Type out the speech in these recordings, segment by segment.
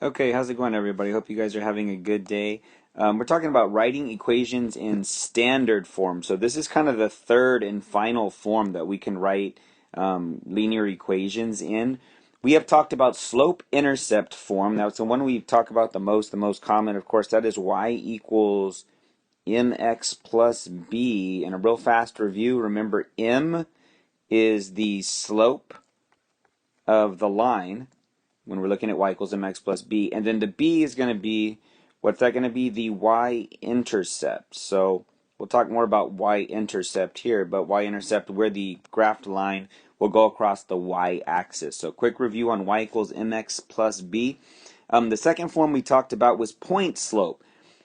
Okay, how's it going, everybody? Hope you guys are having a good day. We're talking about writing equations in standard form. So this is kind of the third and final form that we can write linear equations in. We have talked about slope-intercept form. That's the one we talk about the most common, of course, that is y equals mx plus b. In a real fast review, remember m is the slope of the line when we're looking at y equals mx plus b. And then the b is going to be, what's that going to be? The y-intercept. So we'll talk more about y-intercept here, but y-intercept where the graphed line will go across the y-axis. So quick review on y equals mx plus b. The second form we talked about was point slope.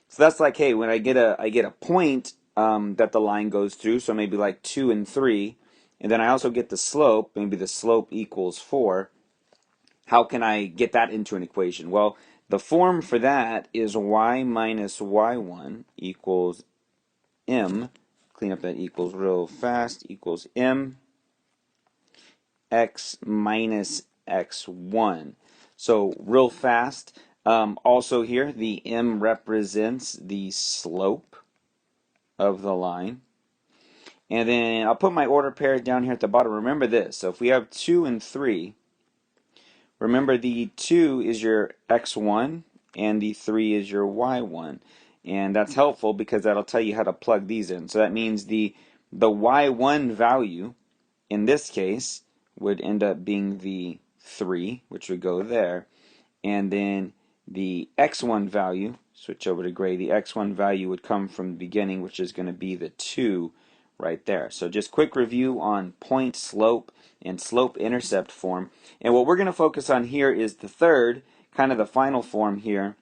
So that's like, hey, when I get a point that the line goes through, so maybe like 2 and 3, and then I also get the slope, maybe the slope equals 4. How can I get that into an equation? Well, the form for that is y minus y1 equals m, clean up that equals real fast, equals m x minus x1. So real fast, also here, the m represents the slope of the line. And then I'll put my order pairs down here at the bottom. Remember this, so if we have 2 and 3, remember the 2 is your x1 and the 3 is your y1. And that's helpful because that'll tell you how to plug these in. So that means the y1 value in this case would end up being the 3, which would go there. And then the x1 value, switch over to gray, the x1 value would come from the beginning, which is going to be the 2 right there. So just quick review on point slope and slope intercept form. And what we're going to focus on here is the third, kind of the final form here.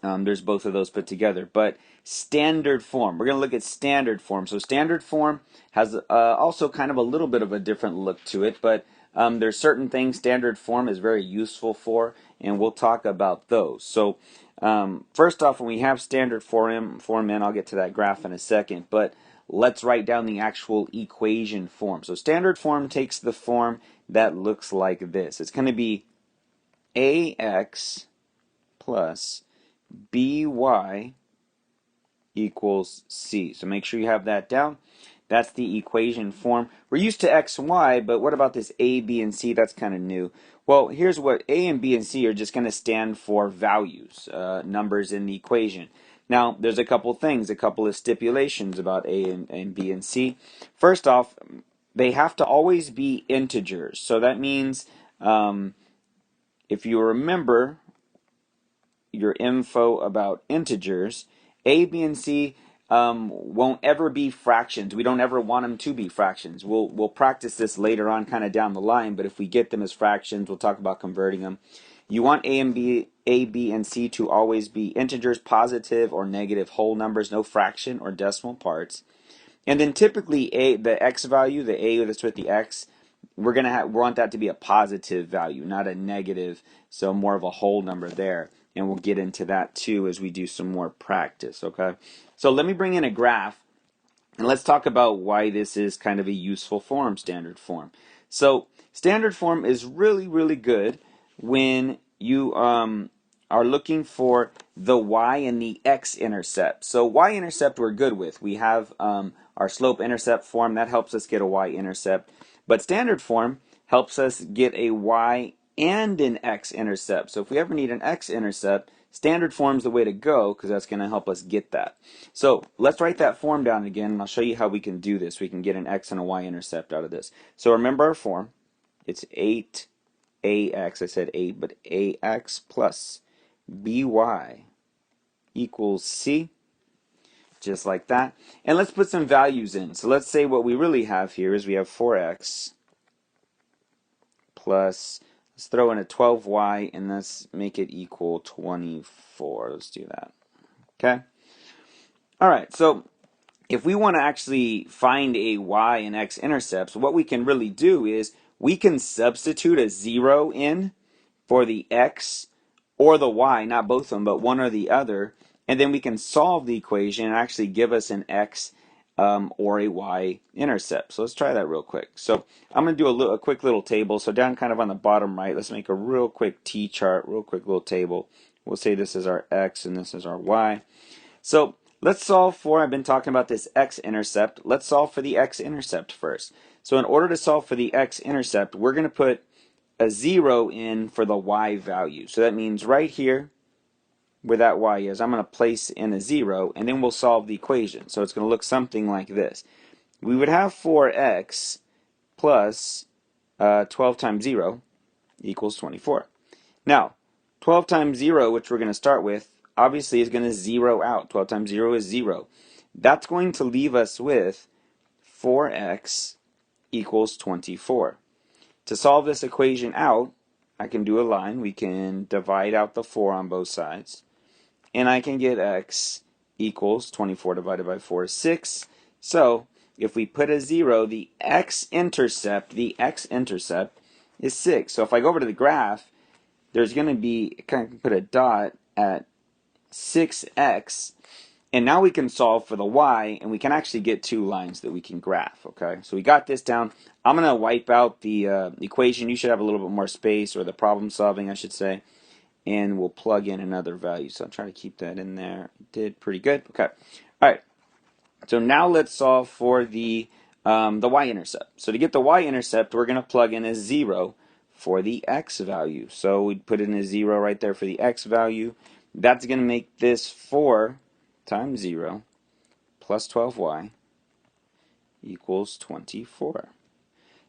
There's both of those put together, but standard form. We're going to look at standard form. So standard form has also kind of a little bit of a different look to it, but there's certain things standard form is very useful for, and we'll talk about those. So first off, when we have standard form in, I'll get to that graph in a second, but let's write down the actual equation form. So standard form takes the form that looks like this. It's going to be ax plus by equals c. So make sure you have that down. That's the equation form. We're used to x, y, but what about this a, b, and c? That's kind of new. Well, here's what a and b and c are just going to stand for values, numbers in the equation. Now, there's a couple things, a couple of stipulations about a and b and c. First off, they have to always be integers. So that means if you remember your info about integers, a, b, and c won't ever be fractions. We don't ever want them to be fractions. We'll practice this later on kind of down the line, but if we get them as fractions, we'll talk about converting them. You want a, b, and c to always be integers, positive or negative whole numbers, no fraction or decimal parts. And then typically the x value, the a that's with the x, we want that to be a positive value, not a negative, so more of a whole number there. And we'll get into that too as we do some more practice, okay? So let me bring in a graph, and let's talk about why this is kind of a useful form, standard form. So standard form is really, really good when you are looking for the y and the x-intercept. So y-intercept we're good with. We have our slope-intercept form. That helps us get a y-intercept. But standard form helps us get a y and an x-intercept. So if we ever need an x-intercept, standard form's the way to go because that's going to help us get that. So let's write that form down again, and I'll show you how we can do this. We can get an x and a y-intercept out of this. So remember our form. It's 8ax, I said 8, but ax plus by equals c, just like that. And let's put some values in. So let's say what we really have here is we have 4x plus, let's throw in a 12y, and let's make it equal 24. Let's do that. Okay? All right, so if we want to actually find a y and x intercepts, what we can really do is we can substitute a 0 in for the x or the y, not both of them, but one or the other, and then we can solve the equation and actually give us an x or a y-intercept. So let's try that real quick. So I'm going to do a quick little table. So down kind of on the bottom right, let's make a real quick t-chart, real quick little table. We'll say this is our x and this is our y. So let's solve for, I've been talking about this x-intercept. Let's solve for the x-intercept first. So in order to solve for the x-intercept, we're going to put a 0 in for the y value. So that means right here, where that y is, I'm going to place in a 0, and then we'll solve the equation. So it's going to look something like this. We would have 4x plus 12 times 0 equals 24. Now, 12 times 0, which we're going to start with, obviously is going to 0 out. 12 times 0 is 0. That's going to leave us with 4x equals 24. To solve this equation out, I can do a line. We can divide out the 4 on both sides. And I can get x equals 24 divided by 4 is 6. So if we put a 0, the x-intercept is 6. So if I go over to the graph, there's going to be, kind of put a dot at 6x. And now we can solve for the y, and we can actually get 2 lines that we can graph. Okay, so we got this down. I'm going to wipe out the equation. You should have a little bit more space, or the problem solving, I should say. And we'll plug in another value. So I'll try to keep that in there. Did pretty good. Okay. All right. So now let's solve for the y-intercept. So to get the y-intercept, we're going to plug in a 0 for the x value. So we'd put in a 0 right there for the x value. That's going to make this 4 times 0 plus 12y equals 24.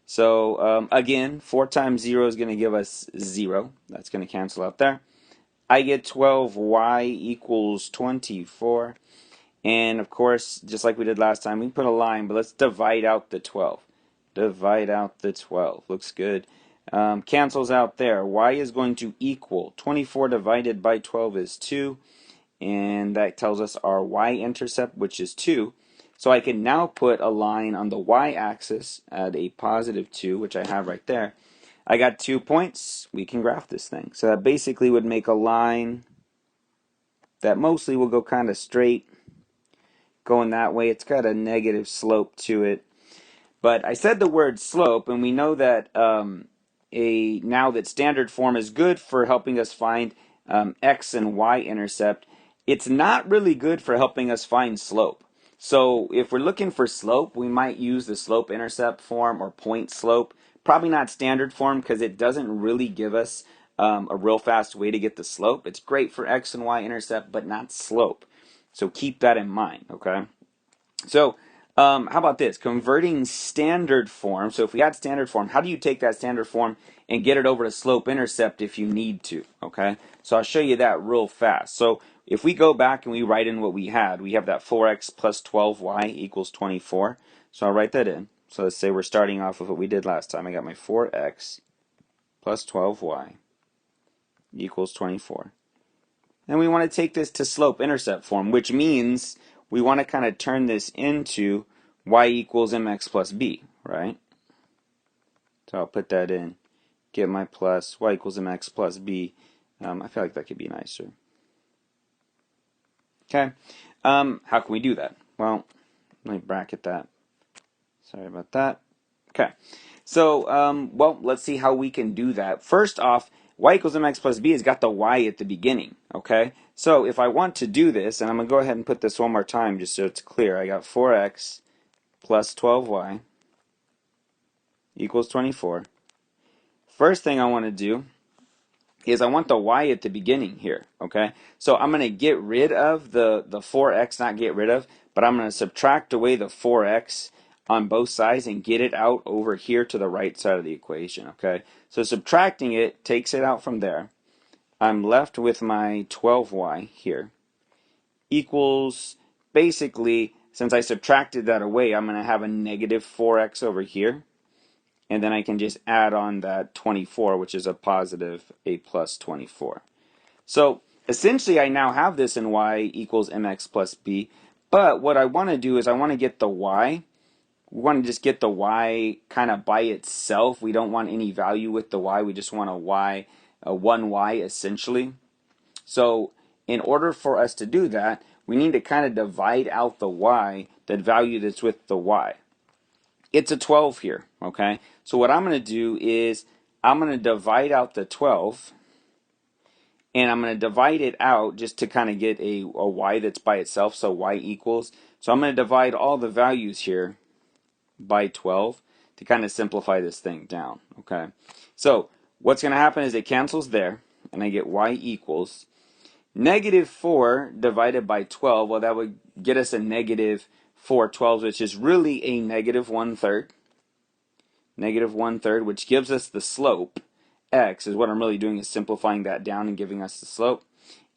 So again, 4 times 0 is going to give us 0. That's going to cancel out there. I get 12y equals 24. And of course, just like we did last time, we put a line, but let's divide out the 12. Divide out the 12. Looks good. Cancels out there. Y is going to equal 24 divided by 12 is 2. And that tells us our y-intercept, which is 2. So I can now put a line on the y-axis at a positive 2, which I have right there. I got 2 points. We can graph this thing. So that basically would make a line that mostly will go kind of straight, going that way. It's got a negative slope to it. But I said the word slope, and we know that now that standard form is good for helping us find x and y intercept. It's not really good for helping us find slope. So if we're looking for slope, we might use the slope intercept form or point slope. Probably not standard form because it doesn't really give us a real fast way to get the slope. It's great for x and y intercept, but not slope. So keep that in mind, okay? So how about this? Converting standard form. So if we had standard form, how do you take that standard form and get it over to slope intercept if you need to? Okay, so I'll show you that real fast. So if we go back and we write in what we had, we have that 4x plus 12y equals 24. So I'll write that in. So let's say we're starting off with what we did last time. I got my 4x plus 12y equals 24. And we want to take this to slope intercept form, which means we want to kind of turn this into y equals mx plus b, right? So I'll put that in, get my plus, y equals mx plus b. I feel like that could be nicer. Okay, how can we do that? Well, let me bracket that. Sorry about that. Okay, so, well, let's see how we can do that. First off, y equals mx plus b has got the y at the beginning, okay? So if I want to do this, and I'm going to go ahead and put this one more time just so it's clear. I got 4x plus 12y equals 24. First thing I want to do is I want the y at the beginning here, okay? So I'm going to get rid of the 4x, not get rid of, but I'm going to subtract away the 4x on both sides and get it out over here to the right side of the equation, okay? So subtracting it takes it out from there. I'm left with my 12y here equals, basically, since I subtracted that away, I'm going to have a negative 4x over here. And then I can just add on that 24, which is a positive a plus 24. So essentially I now have this in y equals mx plus b. But what I want to do is I want to get the y. We want to just get the y kind of by itself. We don't want any value with the y. We just want a one y essentially. So in order for us to do that, we need to kind of divide out the y, that value that's with the y. It's a 12 here, okay? So what I'm going to do is I'm going to divide out the 12, and I'm going to divide it out just to kind of get a y that's by itself, so y equals. So I'm going to divide all the values here by 12 to kind of simplify this thing down, okay? So what's going to happen is it cancels there, and I get y equals negative 4 divided by 12. Well, that would get us a negative 4/12, which is really a negative 1/3. Negative 1/3, which gives us the slope. X is what I'm really doing, is simplifying that down and giving us the slope.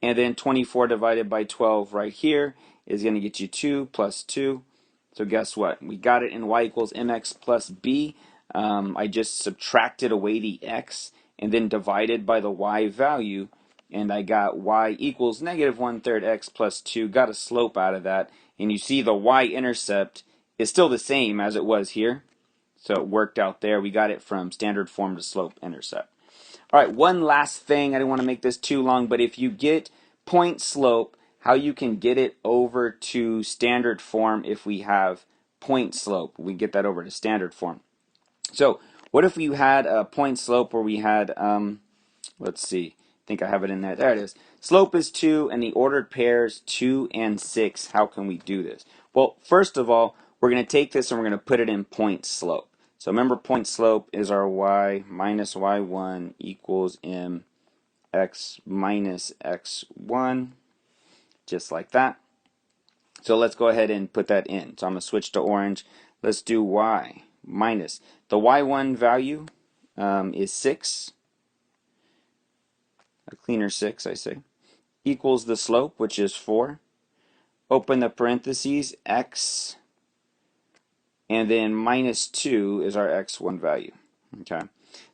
And then 24 divided by 12 right here is going to get you 2 plus 2. So guess what? We got it in y equals mx plus b. I just subtracted away the x and then divided by the y value, and I got y equals negative 1/3 x plus 2. Got a slope out of that, and you see the y-intercept is still the same as it was here. So it worked out there. We got it from standard form to slope-intercept. All right, one last thing. I didn't want to make this too long, but if you get point slope, how you can get it over to standard form if we have point slope. We get that over to standard form. So what if we had a point slope where we had, let's see, I think I have it in there. There it is. Slope is 2 and the ordered pairs 2 and 6. How can we do this? Well, first of all, we're going to take this and we're going to put it in point slope. So remember, point slope is our y minus y1 equals mx minus x1, just like that. So let's go ahead and put that in. So I'm going to switch to orange. Let's do y minus. The y1 value is 6. A cleaner 6, I say. Equals the slope, which is 4. Open the parentheses, x, and then minus 2 is our x1 value. Okay.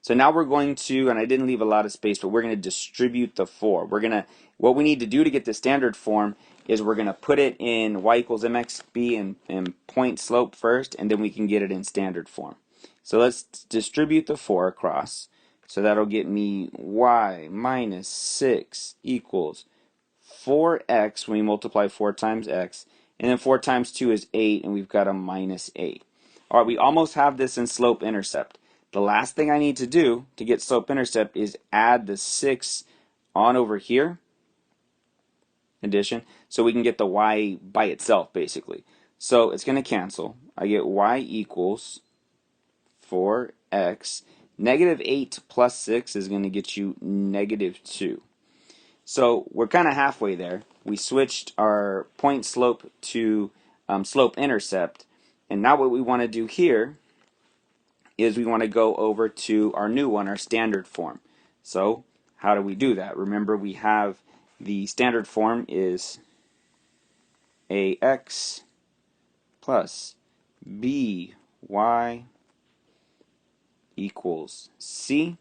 So now we're going to, and I didn't leave a lot of space, but we're going to distribute the 4. What we need to do to get the standard form is we're going to put it in y equals mxb in point slope first, and then we can get it in standard form. So let's distribute the 4 across. So that'll get me y minus 6 equals 4x when we multiply 4 times x, and then 4 times 2 is 8, and we've got a minus 8. All right, we almost have this in slope-intercept. The last thing I need to do to get slope-intercept is add the 6 on over here, addition, so we can get the y by itself, basically. So it's going to cancel. I get y equals 4x. Negative 8 plus 6 is going to get you negative 2. So we're kind of halfway there. We switched our point slope to slope-intercept. And now what we want to do here is we want to go over to our new one, our standard form. So how do we do that? Remember, we have the standard form is ax plus by equals c.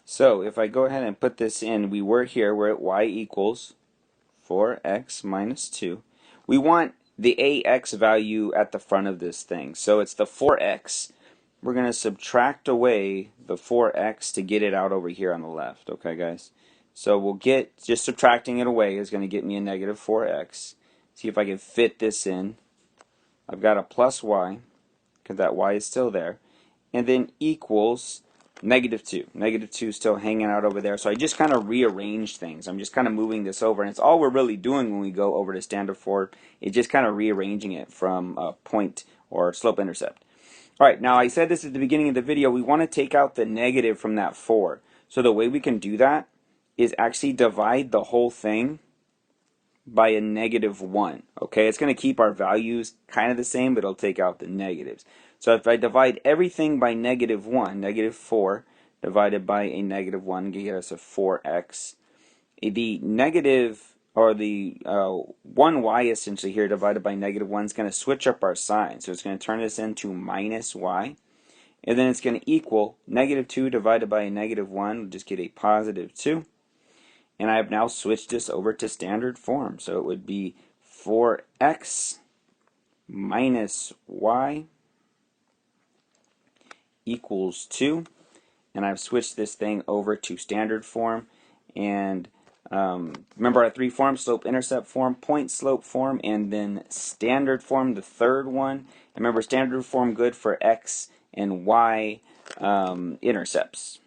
So if I go ahead and put this in, we're at y equals 4x minus 2. We want the ax value at the front of this thing. So it's the 4x. We're going to subtract away the 4x to get it out over here on the left. Okay, guys? So we'll get, just subtracting it away is going to get me a negative 4x. See if I can fit this in. I've got a plus y, because that y is still there. And then equals negative 2. Negative 2 is still hanging out over there. So I just kind of rearranged things. I'm just kind of moving this over. And it's all we're really doing when we go over to standard form. It's just kind of rearranging it from point or slope-intercept. All right, now I said this at the beginning of the video. We want to take out the negative from that 4. So the way we can do that is actually divide the whole thing by a negative 1. Okay, it's going to keep our values kind of the same, but it'll take out the negatives. So if I divide everything by negative 1, negative 4 divided by a negative 1, get us a 4x. The negative, or the 1y essentially here divided by negative 1 is going to switch up our sign. So it's going to turn this into minus y. And then it's going to equal negative 2 divided by a negative 1. We'll just get a positive 2. And I have now switched this over to standard form. So it would be 4x minus y equals 2. And I've switched this thing over to standard form. And Remember our three forms: slope intercept form, point slope form, and then standard form, the third one. And remember, standard form good for x and y intercepts.